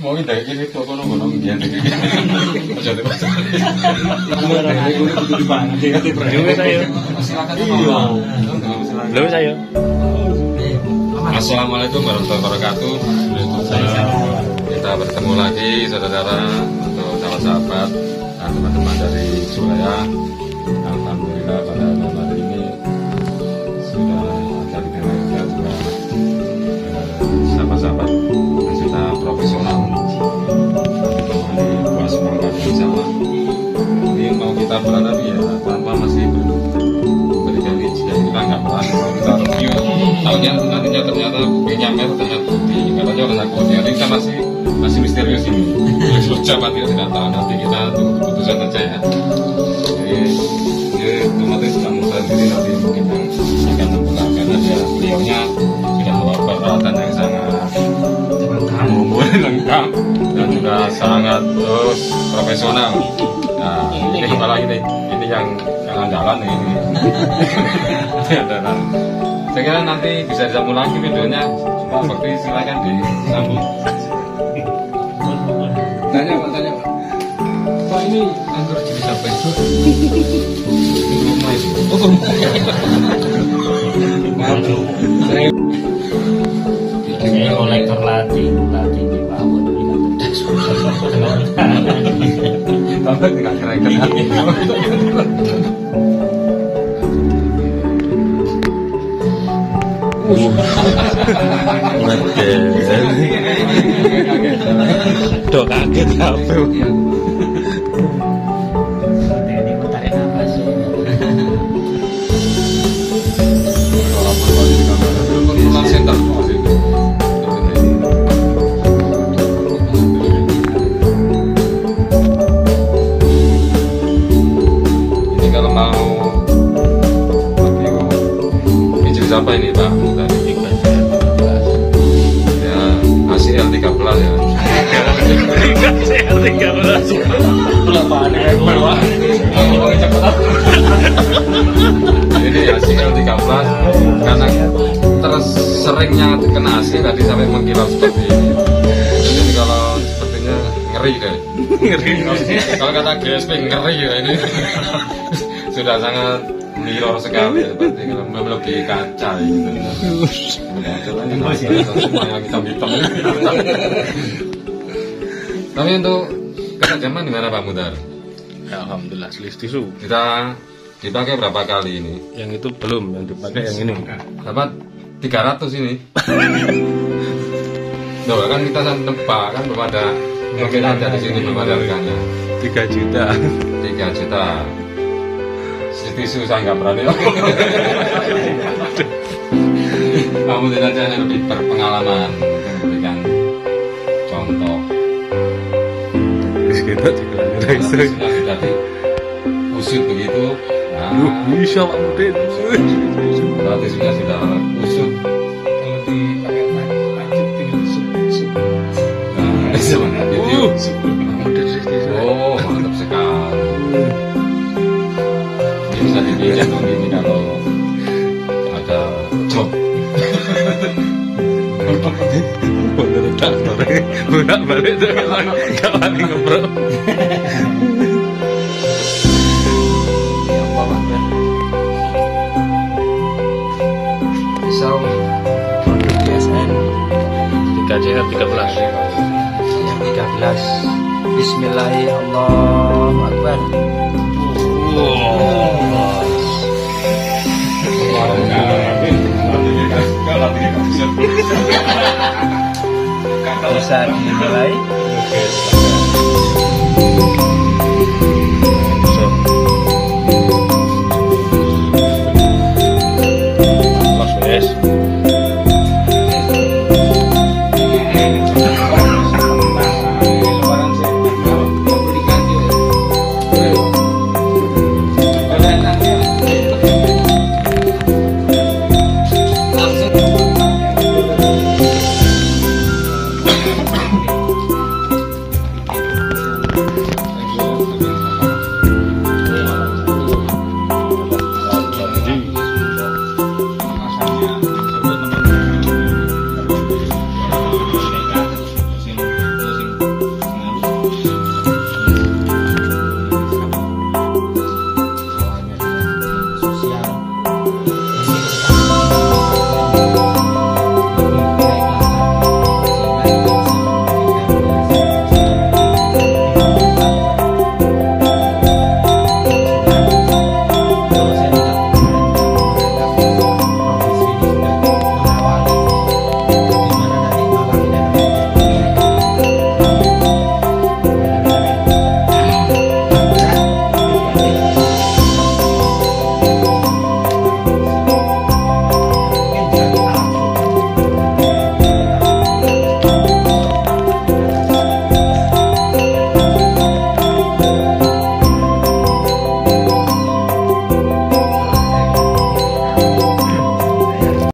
Mau minta gini kok kono dia nek. Aja deh. Assalamualaikum warahmatullahi wabarakatuh. Kita bertemu lagi saudara-saudara untuk sahabat-sahabat dan teman-teman dari Surabaya. Alhamdulillah pada malam hari ini sudah ada di Indonesia juga sahabat-sahabat kita profesional di buah semangat bersama. Ini mau kita berada ya tanpa masih berikan jika kita nggak berani mau kita review tahunya nantinya ternyata buktinya merah ternyata bukti katanya orang aku jadi kita masih misterius ini. Ucapan tidak tahu, nanti kita tunggu keputusan saja ya. Jadi otomatis kamu sendiri nanti mungkin yang akan memperlakukan aja beliaunya sudah membawa peralatan yang sangat mumpuni lengkap dan juga sangat profesional. Nah ini apalagi ini yang andalan ini. Andalan. Saya kira nanti bisa disambung lagi videonya. Pak Bakti silakan disambung. Tanya Pak. Pak ini anggur jenis apa itu? Rumah itu. Oh rumah. Ini kolektor lati di bawah Tapi tidak keren-keren. Dok kaget apa? Ini mau tarik nafas. Ini kalau mau jenis apa ini Pak? ACL 13 ya. ACL 13. Pelapaan yang bawah. Ini ACL 13 karena terseringnya kena AC tadi sampai mengkilau seperti ini. Jadi kalau sepertinya ngeri deh. Ngeri. Kalau kata GSP ngeri ya ini. Sudah sangat mirror sekali ya, berarti kalau melebihi kaca gitu. Semua yang hitam-hitam. Tapi untuk ketajaman gimana Pak Mudar? Ya, alhamdulillah selis tisu. Kita dipakai berapa kali ini? Yang itu belum, yang dipakai yang ini. Dapat 300 ini. Loh, kan kita nebak kan belum ada. Mungkin ada di sini belum ada harganya. 3 juta. 3 juta. Tisu saya nggak berani. Kamu tidak saja lebih berpengalaman memberikan contoh. Kita sudah usut begitu. Nah, bisa Pak Mudin. berarti sudah usut. Kalau dipakai lanjut tinggal sup. Nah, itu. Oh, mantap sekali. Bisa dipijat begini kalau ada job. Bener traktor. Bolak balik tuh gak wani ngebrok. Pisau produk GSN 3CR 13. yang 13. Bismillahirrahmanirrahim. Allahu Akbar. Bisa dimulai. Mas Wes.